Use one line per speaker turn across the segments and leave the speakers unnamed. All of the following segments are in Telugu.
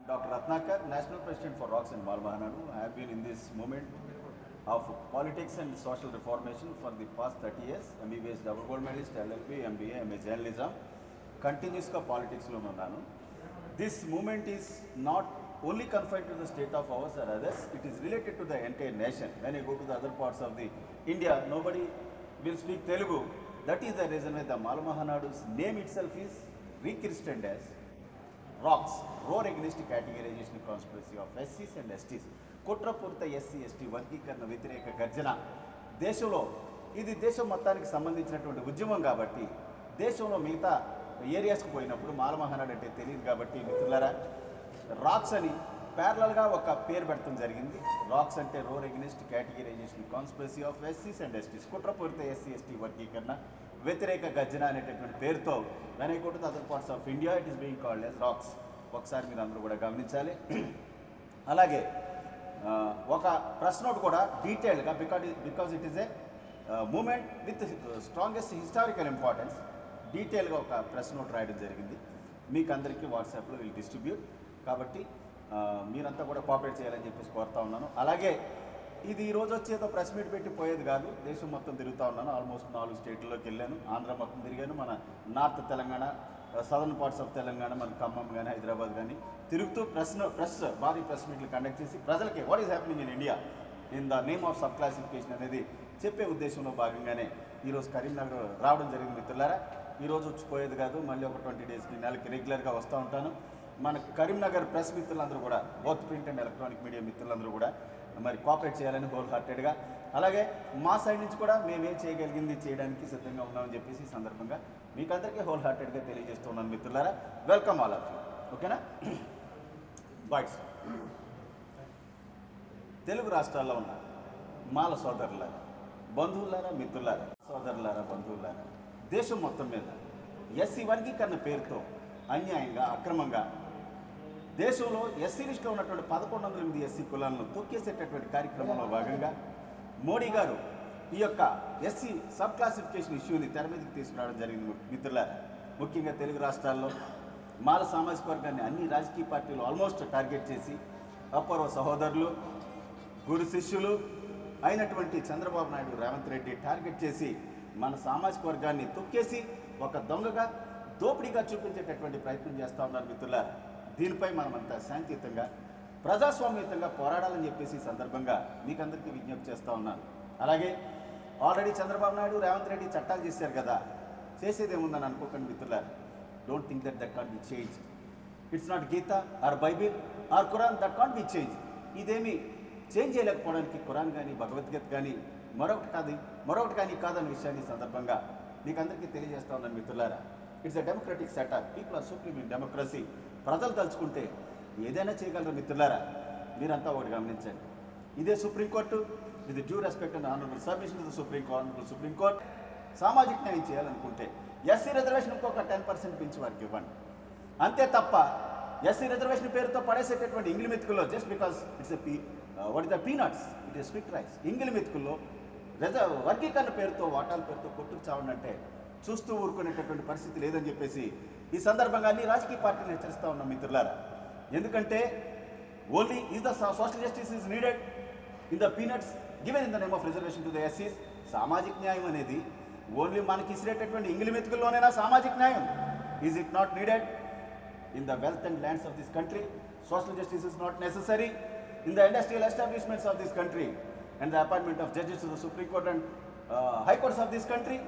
Dr. Ratnakar, National President for Rocks and Malmahanadu. I have been in this movement of politics and social reformation for the past 30 years. MBBS double gold medalist, LLB, MBA, MA journalism. Continuously politics lo unnanu. This movement is not only confined to the state of ours or others. It is related to the entire nation. When you go to the other parts of the India, nobody will speak Telugu. That is the reason why the Malmahanadu's name itself is rechristened as ROCS, Roar Against Categorization Conspiracy of SCs and STs. కుట్రపూరిత ఎస్సీ ఎస్టీ వర్గీకరణ వ్యతిరేక గర్జన దేశంలో ఇది దేశం మొత్తానికి సంబంధించినటువంటి ఉద్యమం కాబట్టి దేశంలో మిగతా ఏరియాస్కి పోయినప్పుడు మాలమహానాడు అంటే తెలియదు కాబట్టి మిత్రులారా రాక్స్ అని ప్యారలల్గా ఒక పేరు పెట్టడం జరిగింది. రాక్స్ అంటే roar against categorisation conspiracy of ఎస్సీస్ అండ్ ఎస్టీస్, కుట్రపూరిత ఎస్సీ ఎస్టీ వర్గీకరణ వ్యతిరేక గర్జన అనేటటువంటి పేరుతో when I go to the other parts of India it is being called as rocks. ఒకసారి మీరు అందరూ కూడా గమనించాలి. అలాగే ఒక ప్రెస్ నోట్ కూడా డీటెయిల్గా because it is a moment with strongest historical importance డీటెయిల్గా ఒక ప్రెస్ నోట్ రాయడం జరిగింది. మీకు అందరికీ వాట్సాప్లో వీళ్ళు డిస్ట్రిబ్యూట్ కాబట్టి మీరంతా కూడా కోఆపరేట్ చేయాలని చెప్పేసి కోరుతా ఉన్నాను. అలాగే ఇది ఈరోజు వచ్చేదో ప్రెస్ మీట్ పెట్టి పోయేది కాదు. దేశం మొత్తం తిరుగుతూ ఉన్నాను. ఆల్మోస్ట్ 4 స్టేట్లలోకి వెళ్ళాను. ఆంధ్ర మొత్తం తిరిగాను. మన north Telangana, southern parts of Telangana, మన ఖమ్మం కానీ హైదరాబాద్ కానీ తిరుగుతూ ప్రెస్ భారీ ప్రెస్ మీట్లు కండక్ట్ చేసి ప్రజలకి what is happening in India in the name of sub classification అనేది చెప్పే ఉద్దేశంలో భాగంగానే ఈరోజు కరీంనగర్ రావడం జరిగింది. మిత్రులారా ఈరోజు వచ్చిపోయేది కాదు. మళ్ళీ ఒక 20 డేస్కి నెలకి రెగ్యులర్గా వస్తూ ఉంటాను. మన కరీంనగర్ ప్రెస్ మిత్రులందరూ కూడా both print and electronic media మిత్రులందరూ కూడా మరి కోఆపరేట్ చేయాలని హోల్ హార్టెడ్గా, అలాగే మా సైడ్ నుంచి కూడా మేమేం చేయగలిగింది చేయడానికి సిద్ధంగా ఉన్నామని చెప్పేసి ఈ సందర్భంగా మీకు అందరికీ హోల్ హార్టెడ్గా తెలియజేస్తున్నాను. మిత్రులారా వెల్కమ్ ఆల్ ఆఫ్ యూ. ఓకేనా? బాయ్స్, తెలుగు రాష్ట్రాల్లో ఉన్న మాల సోదరులారా, బంధువులారా, మిత్రులారా, సోదరులారా, బంధువులారా, దేశం మొత్తం మీద ఎస్సీ వర్గీకరణ పేరుతో అన్యాయంగా అక్రమంగా దేశంలో ఎస్సీ లిస్టులో ఉన్నటువంటి 1108 ఎస్సీ కులాలను తొక్కేసేటటువంటి కార్యక్రమంలో భాగంగా మోడీ గారు ఈ యొక్క ఎస్సీ సబ్ క్లాసిఫికేషన్ ఇష్యూని తెర మీదకి తీసుకురావడం జరిగింది. మిత్రులారా ముఖ్యంగా తెలుగు రాష్ట్రాల్లో మాల సామాజిక వర్గాన్ని అన్ని రాజకీయ పార్టీలు ఆల్మోస్ట్ టార్గెట్ చేసి అపూర్వ సహోదరులు, గురు శిష్యులు అయినటువంటి చంద్రబాబు నాయుడు, రేవంత్ రెడ్డి టార్గెట్ చేసి మన సామాజిక వర్గాన్ని తొక్కేసి ఒక దొంగగా దోపిడీగా చూపించేటటువంటి ప్రయత్నం చేస్తూ ఉన్నారు. మిత్రులారా దీనిపై మనమంతా శాంతియుతంగా ప్రజాస్వామ్యయుతంగా పోరాడాలని చెప్పేసి ఈ సందర్భంగా మీకు అందరికీ విజ్ఞప్తి చేస్తూ ఉన్నాను. అలాగే ఆల్రెడీ చంద్రబాబు నాయుడు, రేవంత్ రెడ్డి చట్టాలు చేశారు కదా, చేసేదేముందని అనుకోకండి మిత్రులారా. Don't think that can't be change. It's not Gita or Bible or Quran that can't be change. ఇదేమి చేంజ్ చేయలేకపోవడానికి ఖురాన్ కానీ భగవద్గీత కానీ మరొకటి కానీ కాదన్న విషయాన్ని సందర్భంగా మీకు అందరికీ తెలియజేస్తా ఉన్నాను. మిత్రులారా it's a democratic setup. People are supreme in democracy. ప్రజలు తలుచుకుంటే ఏదైనా చేయగలరు. మిత్రులారా మీరంతా ఒకటి గమనించండి. ఇదే supreme court, with due respect and honourable submission to the supreme court సామాజిక న్యాయం చేయాలనుకుంటే ఎస్సీ రిజర్వేషన్ ఇంకొక 10% పెంచి వారికి ఇవ్వండి. అంతే తప్ప ఎస్సీ రిజర్వేషన్ పేరుతో పడేసేటటువంటి ఇంగిలి మెతుకుల్లో just because it's what is the peanuts, it is sweet rice, ఇంగిలి మెతుకుల్లో వర్గీకరణ పేరుతో వాటాల పేరుతో కొట్టుకు చావండి చూస్తూ ఊరుకునేటటువంటి పరిస్థితి లేదని చెప్పేసి ఈ సందర్భంగా అన్ని రాజకీయ పార్టీలు హెచ్చరిస్తూ ఉన్నాం. మిత్రులారా ఎందుకంటే only is the social justice is needed in the peanuts given in the name of reservation to the ఎస్సీస్. సామాజిక న్యాయం అనేది ఓన్లీ మనకి ఇసిరేటటువంటి ఇంగిలి మెతుకుల్లోనైనా సామాజిక న్యాయం. Is it not needed in the wealth and lands of this country? Social justice is not necessary in the industrial establishments of this country and the appointment of judges to the supreme court and high courts of this country?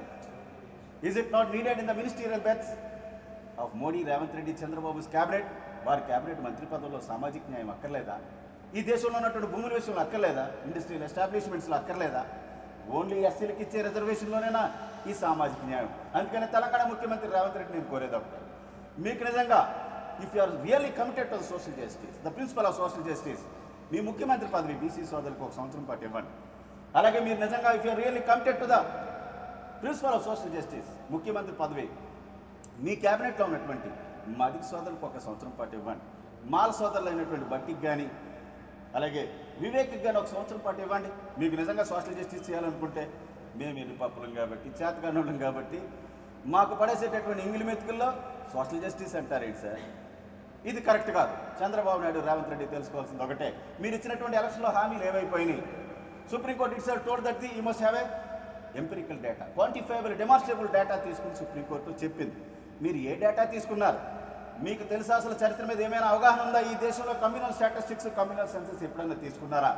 Is it not needed in the ministerial beds of Modi, Ravant Reddy, Chandrababu's cabinet? వారి క్యాబినెట్ మంత్రి పదవుల్లో సామాజిక న్యాయం అక్కర్లేదా? ఈ దేశంలో ఉన్నటువంటి భూముల విషయంలో అక్కర్లేదా? ఇండస్ట్రియల్ ఎస్టాబ్లిష్మెంట్స్లో అక్కర్లేదా? ఓన్లీ ఎస్సీలకు ఇచ్చే రిజర్వేషన్లోనేనా ఈ సామాజిక న్యాయం? అందుకని తెలంగాణ ముఖ్యమంత్రి రేవంత్ రెడ్డి నేను కోరేదప్పుడు మీకు నిజంగా if you are really committed to the social justice, the principle of social justice, మీ ముఖ్యమంత్రి పదవి బీసీ సోదరులకు 1 సంవత్సరం పాటు ఇవ్వండి. అలాగే మీరు నిజంగా if you are really committed to the principle of social justice, ముఖ్యమంత్రి పదవి మీ క్యాబినెట్లో ఉన్నటువంటి మాదిగ సోదరులకు 1 సంవత్సరం పాటు ఇవ్వండి. మాల సోదరులు అయినటువంటి బట్టికి కానీ అలాగే వివేక్కి కానీ 1 సంవత్సరం పాటు ఇవ్వండి. మీకు నిజంగా సోషల్ జస్టిస్ చేయాలనుకుంటే మేము ఎరుపప్పులం కాబట్టి చేతగానోళ్ళం కాబట్టి మాకు పడేసేటటువంటి ఇంగిలి మెతుకుల్లో సోషల్ జస్టిస్ అంటారేంటి సార్? ఇది కరెక్ట్ కాదు. చంద్రబాబు నాయుడు, రేవంత్ రెడ్డి తెలుసుకోవాల్సింది ఒకటే, మీరు ఇచ్చినటువంటి ఎలక్షన్లో హామీలు ఏమైపోయినాయి? Supreme court itself told that you must have a empirical data, quantifiable demonstrable data తీసుకుని సుప్రీంకోర్టు చెప్పింది. మీరు ఏ డేటా తీసుకున్నారు? మీకు తెలుసా అసలు చరిత్ర మీద ఏమైనా అవగాహన ఉందా? ఈ దేశంలో కమ్యూనల్ స్టాటిస్టిక్స్, కమ్యూనల్ సెన్సస్ ఎప్పుడైనా తీసుకున్నారా?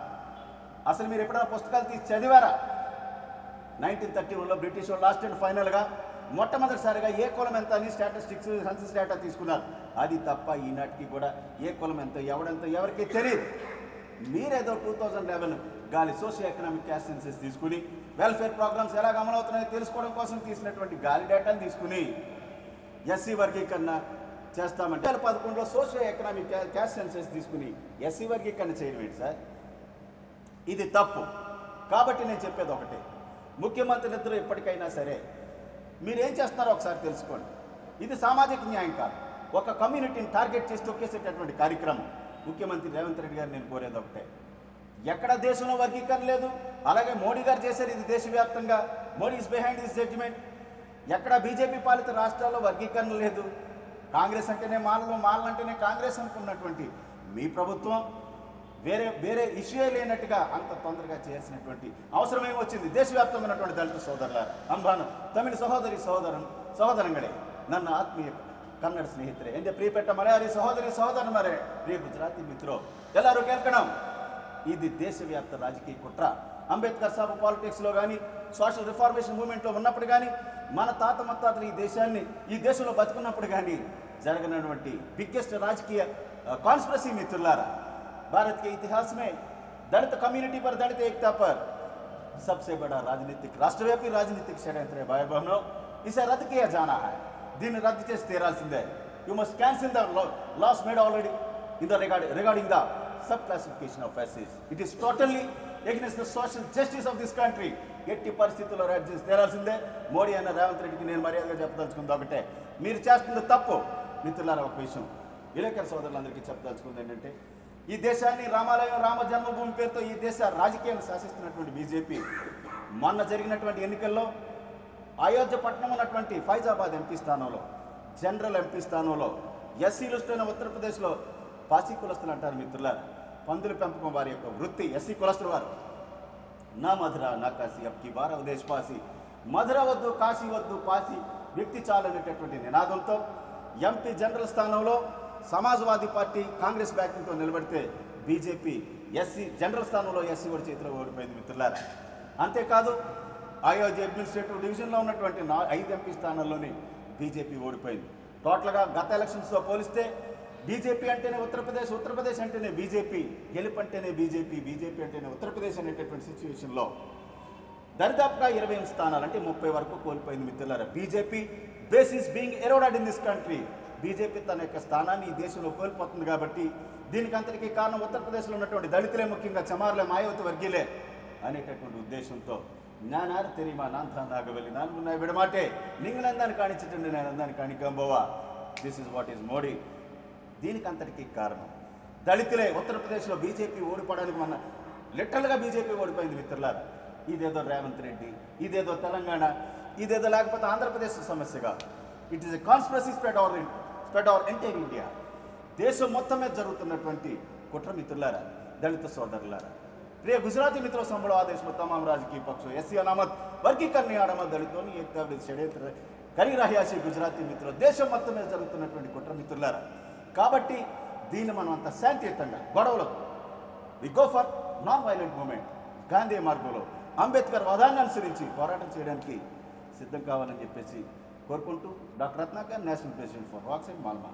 అసలు మీరు ఎప్పుడైనా పుస్తకాలు తీసి చదివారా? 1931లో బ్రిటిష్ వాళ్ళు లాస్ట్ అండ్ ఫైనల్గా మొట్టమొదటిసారిగా ఏ కులం ఎంత అని స్టాటిస్టిక్స్, సెన్సస్ డేటా తీసుకున్నారు. అది తప్ప ఈనాటికి కూడా ఏ కులం ఎంత, ఎవడెంతో ఎవరికి తెలియదు. మీరేదో 2011 గాలి సోషియో ఎకనామిక్ క్యాస్ట్ సెన్సస్ తీసుకుని వెల్ఫేర్ ప్రోగ్రామ్స్ ఎలాగ అమలవుతున్నాయో తెలుసుకోవడం కోసం తీసినటువంటి గాలి డేటాను తీసుకుని ఎస్సీ వర్గీకరణ చేస్తామంటే 2011లో సోషియో ఎకనామిక్ క్యాస్ట్ సెన్సస్ తీసుకుని ఎస్సీ వర్గీకరణ చేయడం ఏంటి సార్? ఇది తప్పు. కాబట్టి నేను చెప్పేది ఒకటే, ముఖ్యమంత్రులిద్దరూ ఎప్పటికైనా సరే మీరేం చేస్తున్నారో ఒకసారి తెలుసుకోండి. ఇది సామాజిక న్యాయం కాదు, ఒక కమ్యూనిటీని టార్గెట్ చేసి తొక్కేసేటటువంటి కార్యక్రమం. ముఖ్యమంత్రి రేవంత్ రెడ్డి గారు నేను కోరేది ఒకటే, ఎక్కడ దేశంలో వర్గీకరణ లేదు. అలాగే మోడీ గారు చేశారు ఇది దేశవ్యాప్తంగా. Modi is behind this judgement. ఎక్కడ బీజేపీ పాలిత రాష్ట్రాల్లో వర్గీకరణ లేదు. కాంగ్రెస్ అంటేనే మాలలు, మాలలు అంటేనే కాంగ్రెస్ అనుకున్నటువంటి మీ ప్రభుత్వం వేరే వేరే ఇష్యూ లేనట్టుగా అంత తొందరగా చేయాల్సినటువంటి అవసరం ఏమొచ్చింది? దేశవ్యాప్తంగా ఉన్నటువంటి దళిత సోదరులారా, ಅಂಬಾನು ತಮಿಳ ಸಹೋದರಿ ಸಹೋದರಗಳೇ, ನನ್ನ ಆತ್ಮೀಯ ಕನ್ನಡ ಸ್ನೇಹಿತರೆ, ಎಂದೇ ಪ್ರಿಯಪಟ್ಟ ಮಲಯಾಳಿ ಸಹೋದರಿ ಸಹೋದರರೇ, ಪ್ರಿಯ ಗುಜರಾತಿ ಮಿತ್ರರು, ಎಲ್ಲರೂ ಕೇಳ್ಕಣం. ఇది దేశవ్యాప్త రాజకీయ కుట్ర. అంబేద్కర్ సాబ్ పాలిటిక్స్లో కానీ, సోషల్ రిఫార్మేషన్ మూవ్మెంట్లో ఉన్నప్పుడు కానీ, మన తాత ముత్తాతలు ఈ దేశంలో బతుకున్నప్పుడు కానీ జరగనటువంటి బిగ్గెస్ట్ రాజకీయ కాన్స్పిరసీ మిత్రులారా. भारत के इतिहास में दलित कम्युनिटी पर, दलित एकता पर सबसे बड़ा राजनीतिक, राष्ट्रव्यापी राजनीतिक षड्यंत्र है भाई बहनों. इसे रद्द किया जाना है. दिन रद्द చేసి తీరాల్సిందే. You must cancel the laws made already in the regarding the sub-classification of SCs. It is totally against the social justice of this country. ఎట్టి పరిస్థితుల్లో రద్దు చేసి తీరాల్సిందే. మోడీ అన్న రేవంత్ రెడ్డికి నేను మర్యాదగా చెప్పదలుచుకుంది ఒకటే, మీరు చేస్తుంది తప్పు. మిత్రులారా, ఒక విషయం విలేకరు సోదరులందరికీ చెప్పదలుచుకుంది ఏంటంటే, ఈ దేశాన్ని రామాలయం, రామ జన్మభూమి పేరుతో ఈ దేశ రాజకీయాన్ని శాసిస్తున్నటువంటి బీజేపీ మొన్న జరిగినటువంటి ఎన్నికల్లో అయోధ్య పట్టణం ఉన్నటువంటి ఫైజాబాద్ ఎంపీ స్థానంలో, జనరల్ ఎంపీ స్థానంలో ఎస్సీలు అయిన ఉత్తరప్రదేశ్లో పాసి కులస్తులు అంటారు మిత్రులారా. పందుల పెంపకం వారి యొక్క వృత్తి ఎస్సీ కులస్తుల వారు. నా మధుర నా కాశీ అప్కి బార ఉదేశ్ పాసి, మధుర వద్దు కాశీ వద్దు పాసి వ్యక్తి చాలనేటటువంటి నినాదంతో ఎంపీ జనరల్ స్థానంలో సమాజ్వాదీ పార్టీ కాంగ్రెస్ బ్యాకింగ్తో నిలబడితే బీజేపీ ఎస్సీ జనరల్ స్థానంలో ఎస్సీ వాడి చేతిలో ఓడిపోయింది మిత్రులారా. అంతేకాదు, అయోధ్య అడ్మినిస్ట్రేటివ్ డివిజన్లో ఉన్నటువంటి 5 ఎంపీ స్థానాల్లోని బీజేపీ ఓడిపోయింది. టోటల్గా గత ఎలక్షన్స్తో పోలిస్తే బీజేపీ అంటేనే ఉత్తరప్రదేశ్, ఉత్తరప్రదేశ్ అంటేనే బీజేపీ, గెలుపు అంటేనే బీజేపీ, బీజేపీ అంటేనే ఉత్తరప్రదేశ్ అనేటటువంటి సిచ్యువేషన్లో దరిదాపుగా 28 స్థానాలు అంటే 30 వరకు కోల్పోయింది మిత్రులారా. BJP base is being eroded in this country. BJP తన యొక్క స్థానాన్ని ఈ దేశంలో కోల్పోతుంది. కాబట్టి దీనికి అంతటికీ కారణం ఉత్తరప్రదేశ్లో ఉన్నటువంటి దళితులే, ముఖ్యంగా చమార్లే, మాయావతి వర్గీయులే అనేటటువంటి ఉద్దేశంతో జ్ఞానారు తెరిమా నాంతా నాగవల్లి నాన్న విడమాటే నింగనందాన్ని కాణించటండి నేను అందాన్ని కాణికంబోవా. This is what is Modi. దీనికి అంతటికీ కారణం దళితులే. ఉత్తరప్రదేశ్లో బీజేపీ ఓడిపోవడానికి మన లిటరల్గా బీజేపీ ఓడిపోయింది మిత్రులారా. ఇదేదో రేవంత్ రెడ్డి, ఇదేదో తెలంగాణ, ఇదేదో లేకపోతే ఆంధ్రప్రదేశ్ సమస్యగా, it is a conspiracy spread over entire India. దేశం మొత్తం మీద జరుగుతున్నటువంటి కుట్ర మిత్రులారా, దళిత సోదరులారా. प्रिय गुजराती मित्रों, संभलो आदेश में तमाम राजकीय पक्षों एससी अनामत वर्गीकरण आड़मत दलितों एकता षड्यंत्र करी रहा गुजराती मित्रों देशం మొత్తం మీద జరుగుతున్నటువంటి కుట్ర మిత్రులారా. కాబట్టి దీన్ని మనం అంత శాంతియుతంగా గొడవలు we go for non violent movement, Gandhi మార్గంలో అంబేద్కర్ వాదాన్ని అనుసరించి పోరాటం చేయడానికి సిద్ధం కావాలని చెప్పేసి కోరుకుంటూ doctor Ratnakar, national president for వాక్స్ అండ్ మాల్మా.